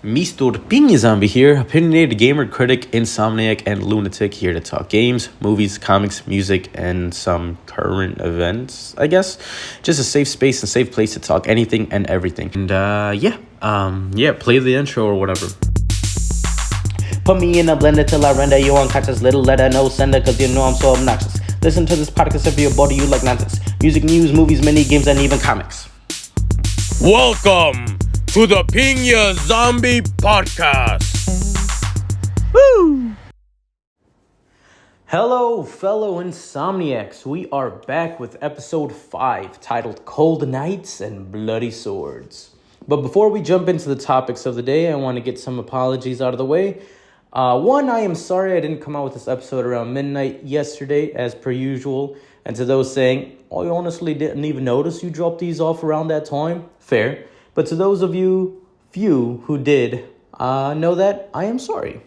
Mr. Piña Zombie here, opinionated gamer, critic, insomniac, and lunatic, here to talk games, movies, comics, music, and some current events, I guess. Just a safe space and safe place to talk anything and everything. And play the intro or whatever. Put me in a blender till I render you unconscious. Little letter, no sender, cause you know I'm so obnoxious. Listen to this podcast if you're bored of you like nonsense. Music, news, movies, mini games, and even comics. Welcome to the Piña Zombie Podcast. Woo! Hello, fellow insomniacs. We are back with episode 5, titled Cold Nights and Bloody Swords. But before we jump into the topics of the day, I want to get some apologies out of the way. One, I am sorry I didn't come out with this episode around midnight yesterday, as per usual. And to those saying, I honestly didn't even notice you dropped these off around that time, fair. But to those of you, few who did, know that I am sorry.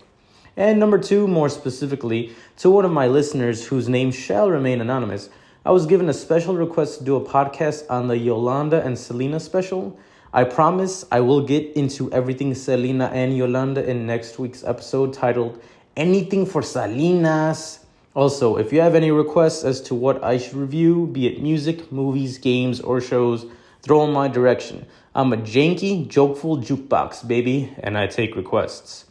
And number 2, more specifically, to one of my listeners whose name shall remain anonymous, I was given a special request to do a podcast on the Yolanda and Selena special. I promise I will get into everything Selena and Yolanda in next week's episode titled Anything for Salinas. Also, if you have any requests as to what I should review, be it music, movies, games, or shows, throw in my direction. I'm a janky, jokeful jukebox, baby, and I take requests.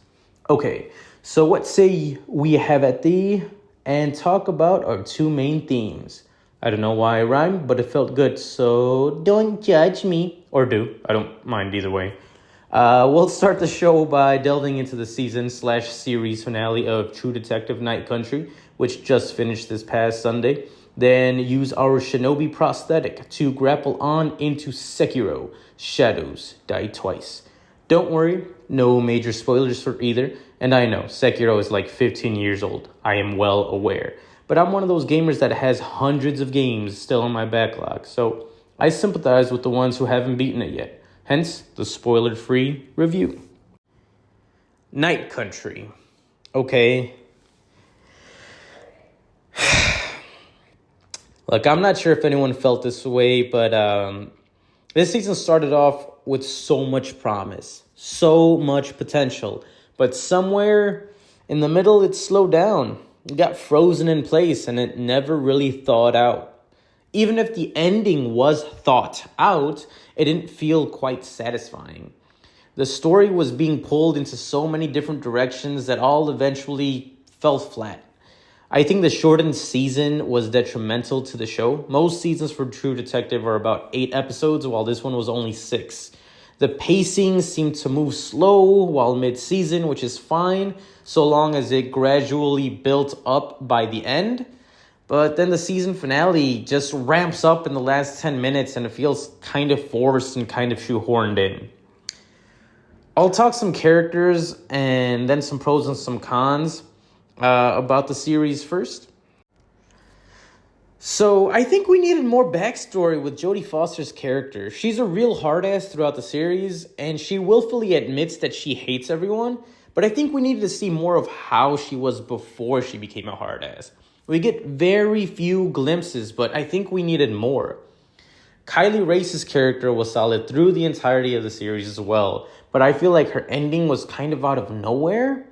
Okay, so what say we have at thee and talk about our 2 main themes. I don't know why I rhymed, but it felt good, so don't judge me. Or do. I don't mind either way. We'll start the show by delving into the season/series finale of True Detective Night Country, which just finished this past Sunday. Then use our shinobi prosthetic to grapple on into Sekiro, Shadows Die Twice. Don't worry, no major spoilers for either. And I know, Sekiro is like 15 years old. I am well aware. But I'm one of those gamers that has hundreds of games still on my backlog. So I sympathize with the ones who haven't beaten it yet. Hence, the spoiler-free review. Night Country. Okay. Look, I'm not sure if anyone felt this way, but this season started off with so much promise, so much potential. But somewhere in the middle, it slowed down. It got frozen in place, and it never really thawed out. Even if the ending was thought out, it didn't feel quite satisfying. The story was being pulled into so many different directions that all eventually fell flat. I think the shortened season was detrimental to the show. Most seasons for True Detective are about 8 episodes, while this one was only 6. The pacing seemed to move slow while mid-season, which is fine, so long as it gradually built up by the end. But then the season finale just ramps up in the last 10 minutes, and it feels kind of forced and kind of shoehorned in. I'll talk some characters and then some pros and some cons about the series first. So I think we needed more backstory with Jodie Foster's character. She's a real hard ass throughout the series, and she willfully admits that she hates everyone. But I think we needed to see more of how she was before she became a hard ass. We get very few glimpses, but I think we needed more. Kylie Race's character was solid through the entirety of the series as well, but I feel like her ending was kind of out of nowhere.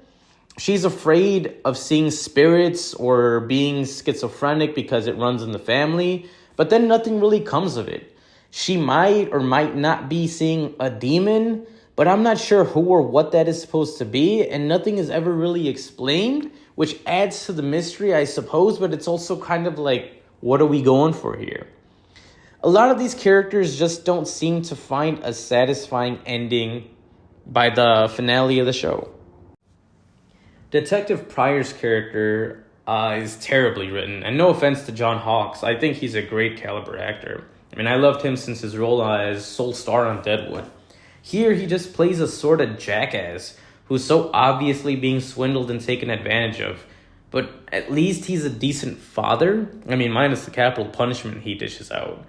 She's afraid of seeing spirits or being schizophrenic because it runs in the family, but then nothing really comes of it. She might or might not be seeing a demon, but I'm not sure who or what that is supposed to be, and nothing is ever really explained, which adds to the mystery, I suppose, but it's also kind of like, what are we going for here? A lot of these characters just don't seem to find a satisfying ending by the finale of the show. Detective Pryor's character is terribly written, and no offense to John Hawkes, I think he's a great caliber actor. I mean, I loved him since his role as Soul Star on Deadwood. Here, he just plays a sort of jackass who's so obviously being swindled and taken advantage of. But at least he's a decent father. I mean, minus the capital punishment he dishes out.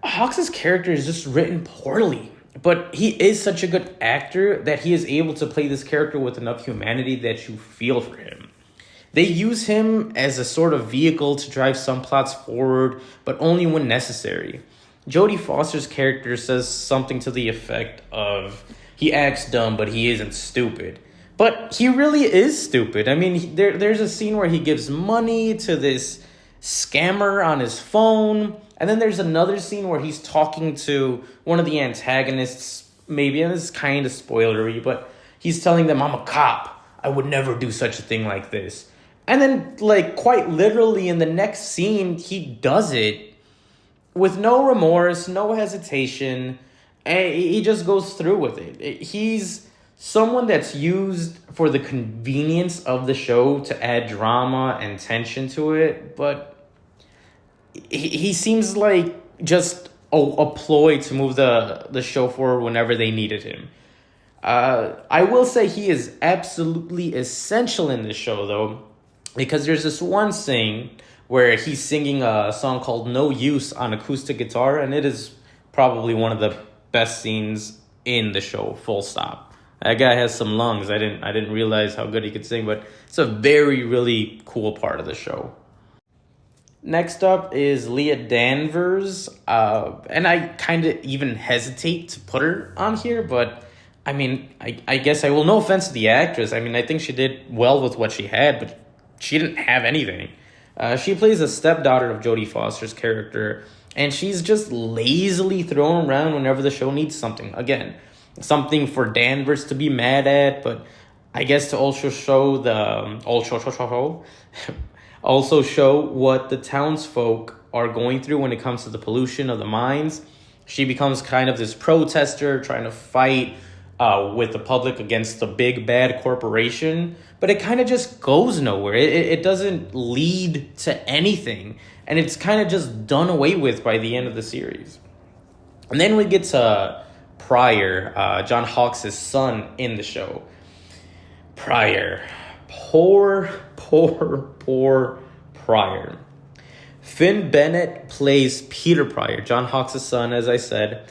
Hawks' character is just written poorly. But he is such a good actor that he is able to play this character with enough humanity that you feel for him. They use him as a sort of vehicle to drive some plots forward, but only when necessary. Jodie Foster's character says something to the effect of, he acts dumb, but he isn't stupid. But he really is stupid. I mean, there's a scene where he gives money to this scammer on his phone. And then there's another scene where he's talking to one of the antagonists, maybe, and this is kind of spoilery, but he's telling them, I'm a cop. I would never do such a thing like this. And then, like, quite literally in the next scene, he does it with no remorse, no hesitation, and he just goes through with it. He's someone that's used for the convenience of the show to add drama and tension to it, but he seems like just a ploy to move the show forward whenever they needed him. I will say he is absolutely essential in this show, though, because there's this one scene where he's singing a song called No Use on acoustic guitar, and it is probably one of the best scenes in the show, full stop. That guy has some lungs. I didn't realize how good he could sing, but it's a very, really cool part of the show. Next up is Leah Danvers, and I kind of even hesitate to put her on here, but I mean, I guess I will. No offense to the actress. I mean, I think she did well with what she had, but she didn't have anything. She plays a stepdaughter of Jodie Foster's character, and she's just lazily thrown around whenever the show needs something. Again, something for Danvers to be mad at, but I guess to also show also show what the townsfolk are going through when it comes to the pollution of the mines. She becomes kind of this protester trying to fight with the public against the big bad corporation, but it kind of just goes nowhere. It doesn't lead to anything, and it's kind of just done away with by the end of the series. And then we get to Pryor, John Hawkes' son in the show. Pryor. Poor Pryor. Finn Bennett plays Peter Pryor, John Hawkes' son, as I said.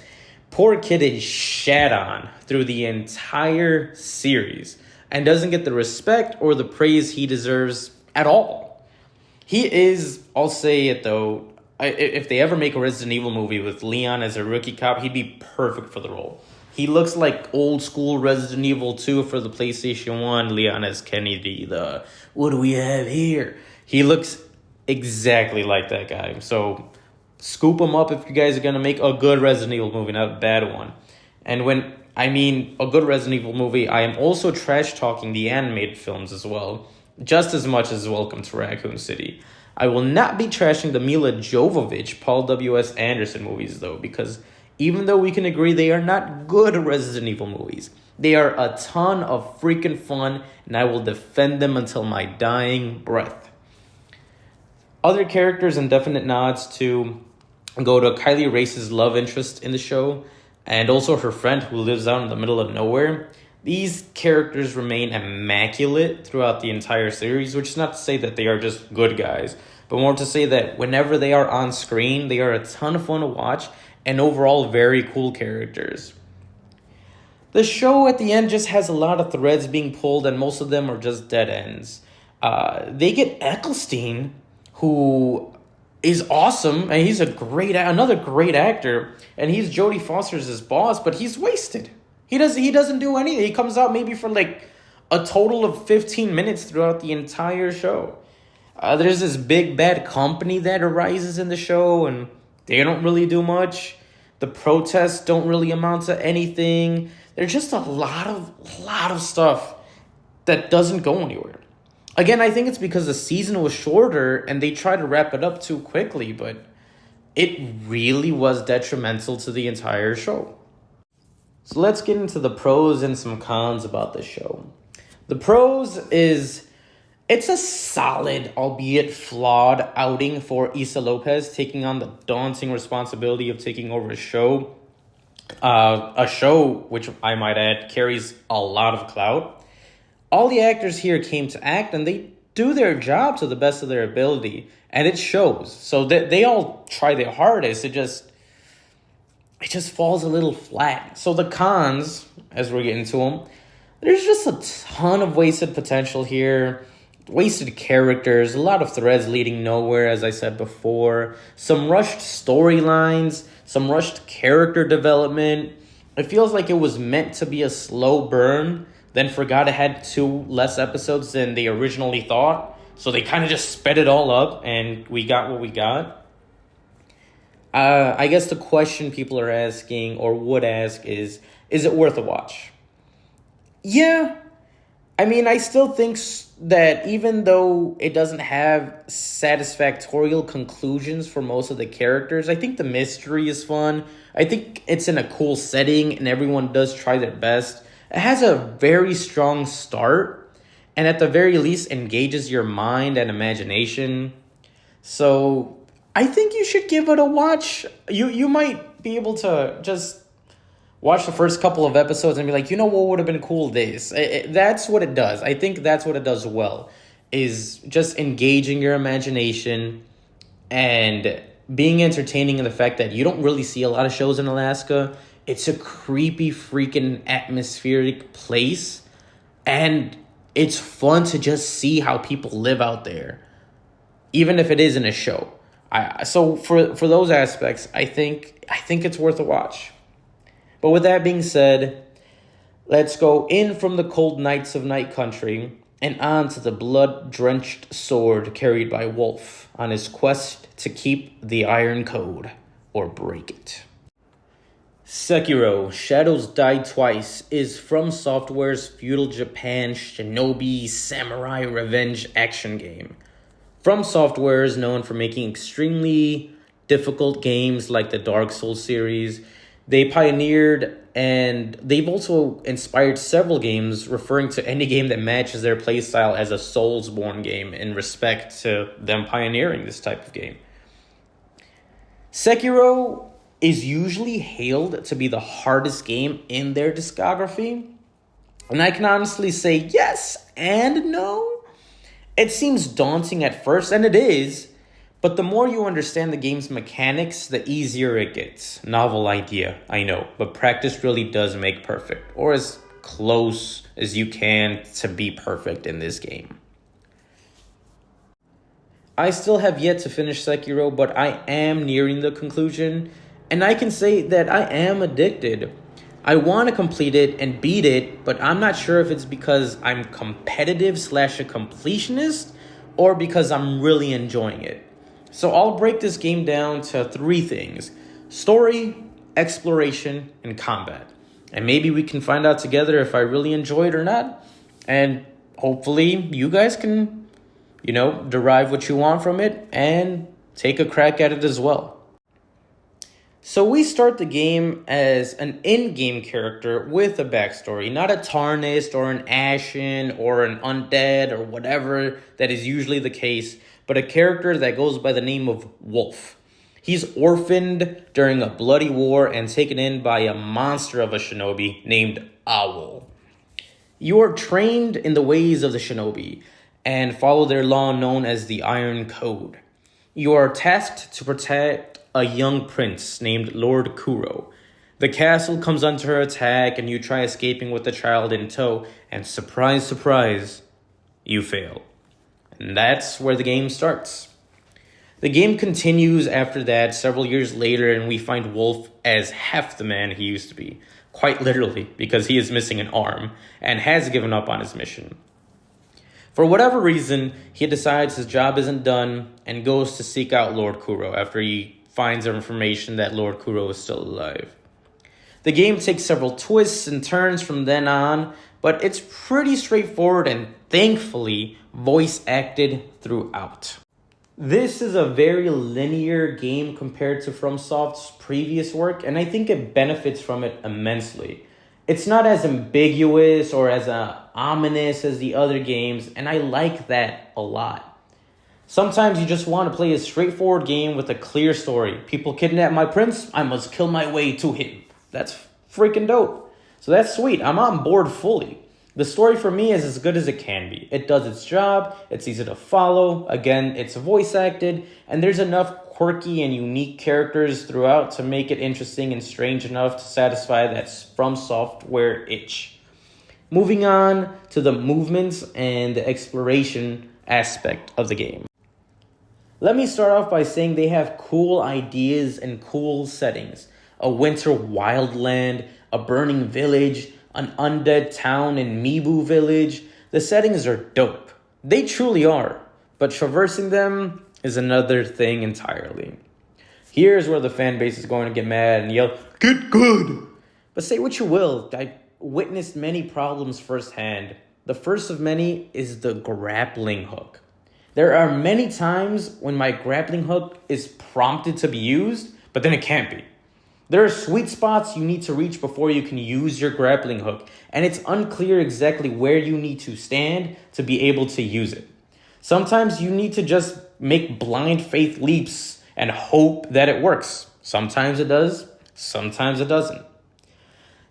Poor kid is shat on through the entire series and doesn't get the respect or the praise he deserves at all. He is, I'll say it though, if they ever make a Resident Evil movie with Leon as a rookie cop, he'd be perfect for the role. He looks like old school Resident Evil 2 for the PlayStation 1, Leon as Kennedy, what do we have here? He looks exactly like that guy. So scoop him up if you guys are going to make a good Resident Evil movie, not a bad one. And when I mean a good Resident Evil movie, I am also trash talking the animated films as well, just as much as Welcome to Raccoon City. I will not be trashing the Mila Jovovich, Paul W.S. Anderson movies, though, because even though we can agree they are not good Resident Evil movies, they are a ton of freaking fun, and I will defend them until my dying breath. Other characters and definite nods to go to Kylie Race's love interest in the show, and also her friend who lives out in the middle of nowhere. These characters remain immaculate throughout the entire series, which is not to say that they are just good guys, but more to say that whenever they are on screen, they are a ton of fun to watch, and overall very cool characters. The show at the end just has a lot of threads being pulled, and most of them are just dead ends. They get Eccleston, who is awesome, and he's another great actor, and he's Jodie Foster's his boss, but he's wasted. He doesn't do anything. He comes out maybe for like a total of 15 minutes throughout the entire show. There's this big bad company that arises in the show, and they don't really do much. The protests don't really amount to anything. There's just a lot of stuff that doesn't go anywhere. Again, I think it's because the season was shorter and they tried to wrap it up too quickly, but it really was detrimental to the entire show. So let's get into the pros and some cons about this show. The pros is it's a solid, albeit flawed, outing for Issa Lopez, taking on the daunting responsibility of taking over a show which I might add carries a lot of clout. All the actors here came to act, and they do their job to the best of their ability, and it shows. So they all try their hardest. It just falls a little flat. So the cons, as we're getting to them, there's just a ton of wasted potential here. Wasted characters, a lot of threads leading nowhere, as I said before. Some rushed storylines, some rushed character development. It feels like it was meant to be a slow burn, then forgot it had 2 less episodes than they originally thought. So they kind of just sped it all up, and we got what we got. I guess the question people are asking, or would ask, is it worth a watch? Yeah. I mean, I still think that even though it doesn't have satisfactorial conclusions for most of the characters, I think the mystery is fun. I think it's in a cool setting, and everyone does try their best. It has a very strong start, and at the very least engages your mind and imagination. So I think you should give it a watch. You might be able to just watch the first couple of episodes and be like, you know what would have been cool this. That's what it does. I think that's what it does well, is just engaging your imagination and being entertaining in the fact that you don't really see a lot of shows in Alaska. It's a creepy freaking atmospheric place, and it's fun to just see how people live out there, even if it isn't a show. So for those aspects, I think it's worth a watch. But with that being said, let's go in from the cold nights of Night Country and on to the blood-drenched sword carried by Wolf on his quest to keep the Iron Code, or break it. Sekiro, Shadows Die Twice is FromsSoftware's feudal Japan shinobi samurai revenge action game. FromsSoftware is known for making extremely difficult games like the Dark Souls series. They pioneered, and they've also inspired several games, referring to any game that matches their playstyle as a Soulsborne game in respect to them pioneering this type of game. Sekiro is usually hailed to be the hardest game in their discography, and I can honestly say yes and no. It seems daunting at first, and it is, but the more you understand the game's mechanics, the easier it gets. Novel idea, I know, but practice really does make perfect, or as close as you can to be perfect in this game. I still have yet to finish Sekiro, but I am nearing the conclusion, and I can say that I am addicted. I want to complete it and beat it, but I'm not sure if it's because I'm competitive / a completionist, or because I'm really enjoying it. So I'll break this game down to 3 things: story, exploration, and combat. And maybe we can find out together if I really enjoy it or not. And hopefully you guys can, derive what you want from it and take a crack at it as well. So we start the game as an in-game character with a backstory, not a Tarnished or an Ashen or an Undead or whatever that is usually the case, but a character that goes by the name of Wolf. He's orphaned during a bloody war and taken in by a monster of a shinobi named Owl. You are trained in the ways of the shinobi and follow their law known as the Iron Code. You are tasked to protect a young prince named Lord Kuro. The castle comes under attack and you try escaping with the child in tow, and surprise, surprise, you fail. And that's where the game starts. The game continues after that several years later, and we find Wolf as half the man he used to be. Quite literally, because he is missing an arm and has given up on his mission. For whatever reason, he decides his job isn't done and goes to seek out Lord Kuro after he finds information that Lord Kuro is still alive. The game takes several twists and turns from then on, but it's pretty straightforward and thankfully voice acted throughout. This is a very linear game compared to FromSoft's previous work, and I think it benefits from it immensely. It's not as ambiguous or as ominous as the other games, and I like that a lot. Sometimes you just want to play a straightforward game with a clear story. People kidnap my prince, I must kill my way to him. That's freaking dope. So that's sweet. I'm on board fully. The story for me is as good as it can be. It does its job, it's easy to follow, again, it's voice acted, and there's enough quirky and unique characters throughout to make it interesting and strange enough to satisfy that FromSoftware itch. Moving on to the movements and the exploration aspect of the game. Let me start off by saying they have cool ideas and cool settings. a winter wildland, a burning village, an undead town in Mibu Village. The settings are dope. They truly are. But traversing them is another thing entirely. Here's where the fan base is going to get mad and yell, "Get good!" But say what you will, I witnessed many problems firsthand. The first of many is the grappling hook. There are many times when my grappling hook is prompted to be used, but then it can't be. There are sweet spots you need to reach before you can use your grappling hook, and it's unclear exactly where you need to stand to be able to use it. Sometimes you need to just make blind faith leaps and hope that it works. Sometimes it does, sometimes it doesn't.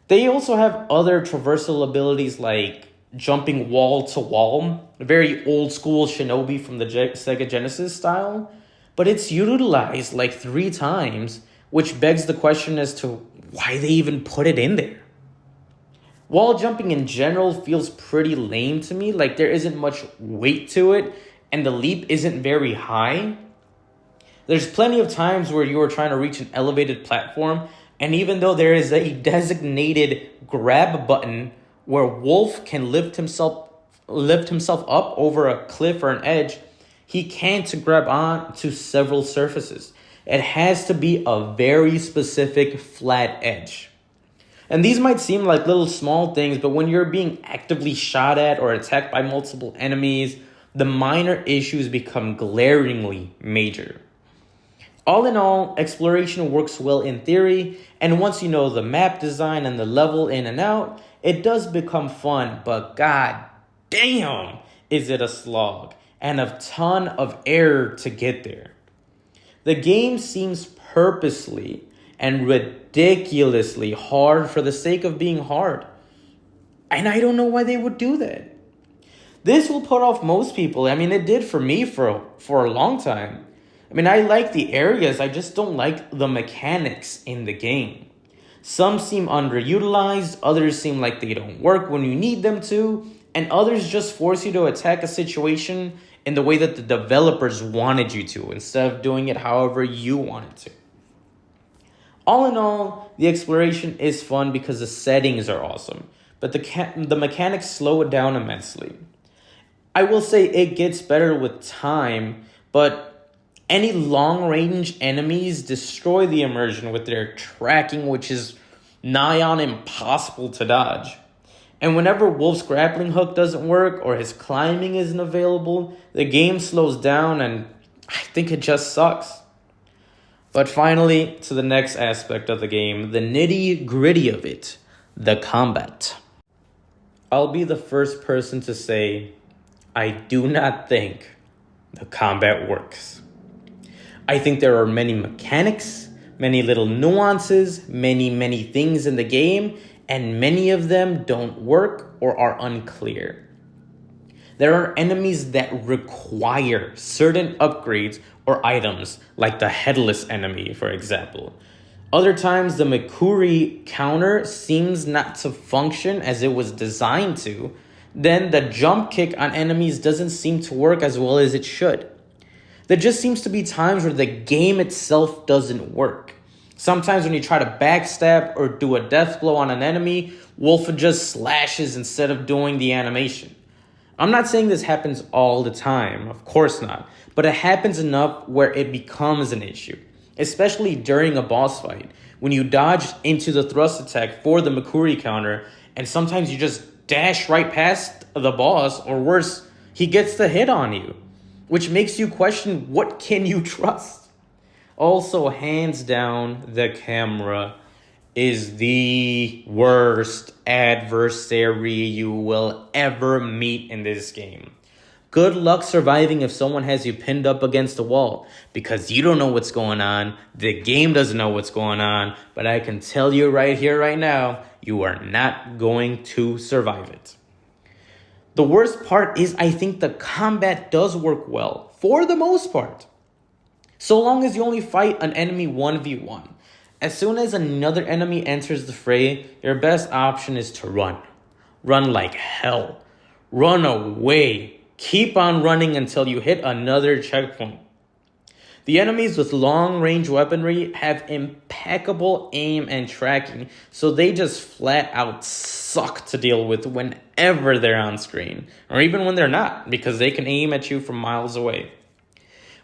They also have other traversal abilities like jumping wall to wall, very old school Shinobi from the Sega Genesis style, but it's utilized like 3 times, which begs the question as to why they even put it in there. Wall jumping in general feels pretty lame to me, like there isn't much weight to it, and the leap isn't very high. There's plenty of times where you are trying to reach an elevated platform, and even though there is a designated grab button where Wolf can lift himself up over a cliff or an edge, he can't grab on to several surfaces. It has to be a very specific flat edge. And these might seem like little small things, but when you're being actively shot at or attacked by multiple enemies, the minor issues become glaringly major. All in all, exploration works well in theory, and once you know the map design and the level in and out, it does become fun, but god damn, is it a slog, and a ton of error to get there. The game seems purposely and ridiculously hard for the sake of being hard. And I don't know why they would do that. This will put off most people. I mean, it did for me for a long time. I mean, I like the areas, I just don't like the mechanics in the game. Some seem underutilized, others seem like they don't work when you need them to, and others just force you to attack a situation in the way that the developers wanted you to, instead of doing it however you wanted to. All in all, the exploration is fun because the settings are awesome, but the mechanics slow it down immensely. I will say it gets better with time, but any long-range enemies destroy the immersion with their tracking, which is nigh on impossible to dodge. And whenever Wolf's grappling hook doesn't work or his climbing isn't available, the game slows down and I think it just sucks. But finally, to the next aspect of the game, the nitty-gritty of it, the combat. I'll be the first person to say, I do not think the combat works. I think there are many mechanics, many little nuances, many things in the game, and many of them don't work or are unclear. There are enemies that require certain upgrades or items, like the headless enemy, for example. Other times, the Mikuri counter seems not to function as it was designed to. Then the jump kick on enemies doesn't seem to work as well as it should. There just seems to be times where the game itself doesn't work. Sometimes when you try to backstab or do a death blow on an enemy, Wolf just slashes instead of doing the animation. I'm not saying this happens all the time, of course not, but it happens enough where it becomes an issue, especially during a boss fight, when you dodge into the thrust attack for the Mikuri counter, and sometimes you just dash right past the boss, or worse, he gets the hit on you, which makes you question what can you trust. Also, hands down, the camera is the worst adversary you will ever meet in this game. Good luck surviving if someone has you pinned up against a wall, because you don't know what's going on, the game doesn't know what's going on, but I can tell you right here, right now, you are not going to survive it. The worst part is I think the combat does work well, for the most part. So long as you only fight an enemy 1v1. As soon as another enemy enters the fray, your best option is to run. Run like hell. Run away. Keep on running until you hit another checkpoint. The enemies with long-range weaponry have impeccable aim and tracking, so they just flat out suck to deal with whenever they're on screen, or even when they're not, because they can aim at you from miles away.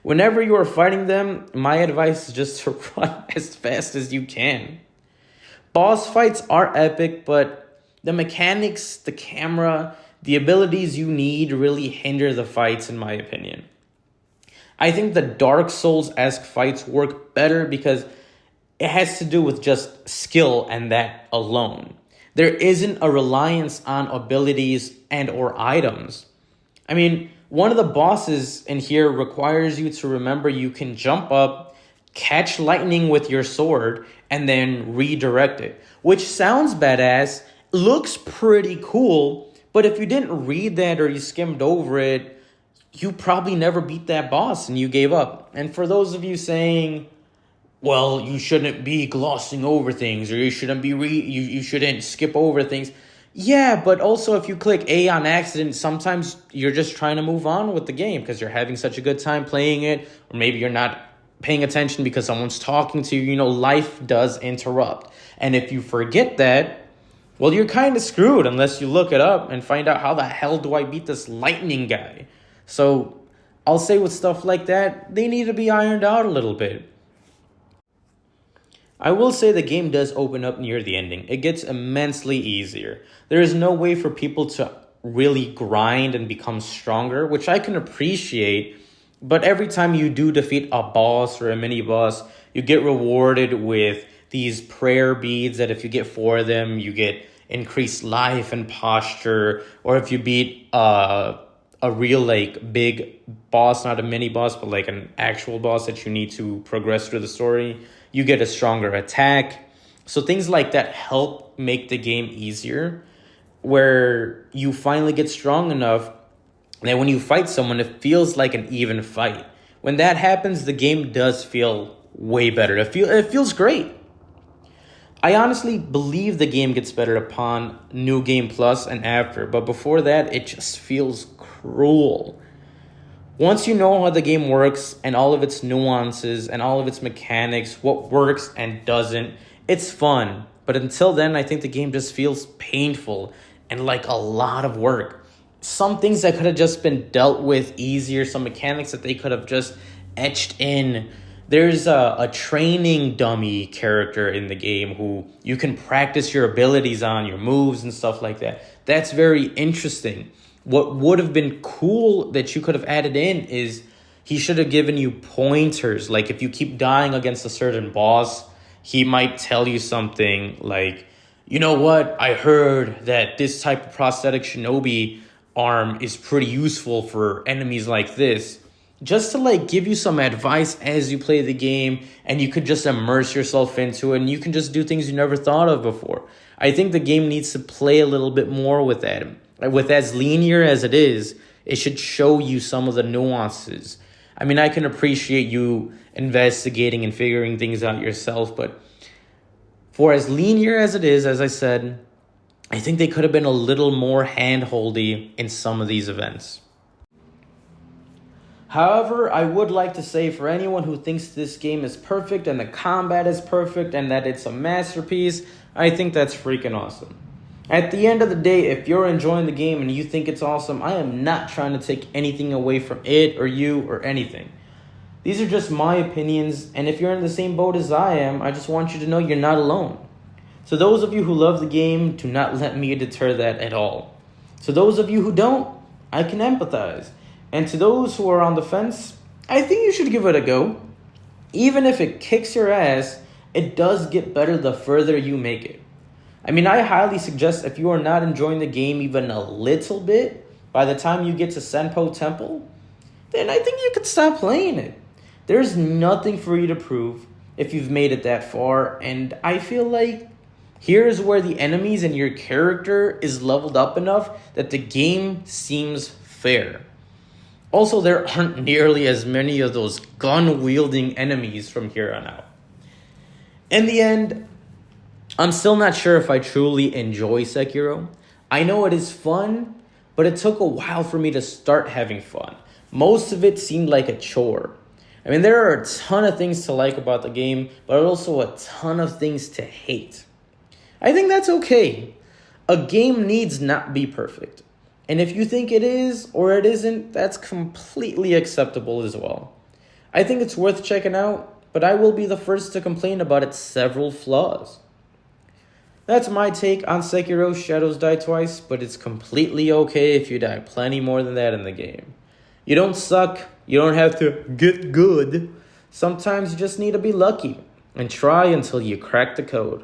Whenever you are fighting them, my advice is just to run as fast as you can. Boss fights are epic, but the mechanics, the camera, the abilities you need really hinder the fights, in my opinion. I think the Dark Souls-esque fights work better because it has to do with just skill and that alone. There isn't a reliance on abilities and or items. I mean, one of the bosses in here requires you to remember you can jump up, catch lightning with your sword, and then redirect it. Which sounds badass, looks pretty cool, but if you didn't read that or you skimmed over it, you probably never beat that boss and you gave up. And for those of you saying, well, you shouldn't be glossing over things, or you shouldn't you shouldn't skip over things. Yeah, but also if you click A on accident, sometimes you're just trying to move on with the game because you're having such a good time playing it, or maybe you're not paying attention because someone's talking to you. You know, life does interrupt. And if you forget that, well, you're kind of screwed unless you look it up and find out how the hell do I beat this lightning guy. So I'll say with stuff like that, they need to be ironed out a little bit. I will say the game does open up near the ending. It gets immensely easier. There is no way for people to really grind and become stronger, which I can appreciate. But every time you do defeat a boss or a mini boss, you get rewarded with these prayer beads that if you get 4 of them, you get increased life and posture. Or if you beat a real like big boss, not a mini boss, but like an actual boss that you need to progress through the story, you get a stronger attack. So things like that help make the game easier, where you finally get strong enough that when you fight someone, it feels like an even fight. When that happens, the game does feel way better. It feels great. I honestly believe the game gets better upon New Game Plus and after, but before that, it just feels cruel. Once you know how the game works and all of its nuances and all of its mechanics, what works and doesn't, it's fun. But until then, I think the game just feels painful and like a lot of work. Some things that could have just been dealt with easier, some mechanics that they could have just etched in. There's a training dummy character in the game who you can practice your abilities on, your moves and stuff like that. That's very interesting. What would have been cool that you could have added in is he should have given you pointers. Like if you keep dying against a certain boss, he might tell you something like, you know what, I heard that this type of prosthetic shinobi arm is pretty useful for enemies like this. Just to like give you some advice as you play the game, and you could just immerse yourself into it and you can just do things you never thought of before. I think the game needs to play a little bit more with that. With as linear as it is, it should show you some of the nuances. I mean, I can appreciate you investigating and figuring things out yourself, but for as linear as it is, as I said, I think they could have been a little more hand-holdy in some of these events. However, I would like to say for anyone who thinks this game is perfect and the combat is perfect and that it's a masterpiece, I think that's freaking awesome. At the end of the day, if you're enjoying the game and you think it's awesome, I am not trying to take anything away from it or you or anything. These are just my opinions, and if you're in the same boat as I am, I just want you to know you're not alone. So those of you who love the game, do not let me deter that at all. To those of you who don't, I can empathize. And to those who are on the fence, I think you should give it a go. Even if it kicks your ass, it does get better the further you make it. I mean, I highly suggest if you are not enjoying the game even a little bit, by the time you get to Senpo Temple, then I think you could stop playing it. There's nothing for you to prove if you've made it that far, and I feel like here's where the enemies and your character is leveled up enough that the game seems fair. Also, there aren't nearly as many of those gun-wielding enemies from here on out. In the end, I'm still not sure if I truly enjoy Sekiro. I know it is fun, but it took a while for me to start having fun. Most of it seemed like a chore. I mean, there are a ton of things to like about the game, but also a ton of things to hate. I think that's okay. A game needs not be perfect. And if you think it is or it isn't, that's completely acceptable as well. I think it's worth checking out, but I will be the first to complain about its several flaws. That's my take on Sekiro Shadows Die Twice, but it's completely okay if you die plenty more than that in the game. You don't suck, you don't have to get good. Sometimes you just need to be lucky and try until you crack the code.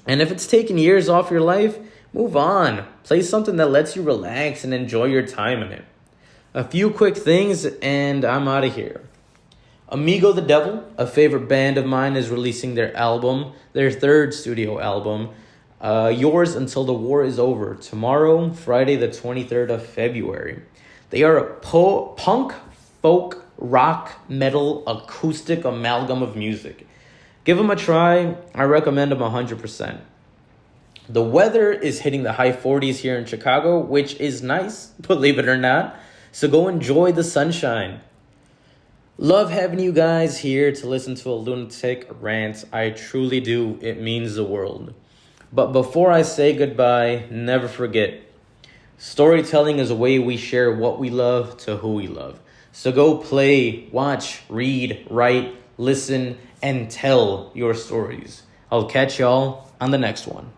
And if it's taking years off your life, move on. Play something that lets you relax and enjoy your time in it. A few quick things and I'm out of here. Amigo the Devil, a favorite band of mine, is releasing their third studio album, Yours Until the War Is Over, tomorrow, Friday the 23rd of February. They are a punk, folk, rock, metal, acoustic amalgam of music. Give them a try. I recommend them 100%. The weather is hitting the high 40s here in Chicago, which is nice, believe it or not. So go enjoy the sunshine. Love having you guys here to listen to a lunatic rant. I truly do. It means the world. But before I say goodbye, never forget, storytelling is a way we share what we love to who we love. So go play, watch, read, write, listen, and tell your stories. I'll catch y'all on the next one.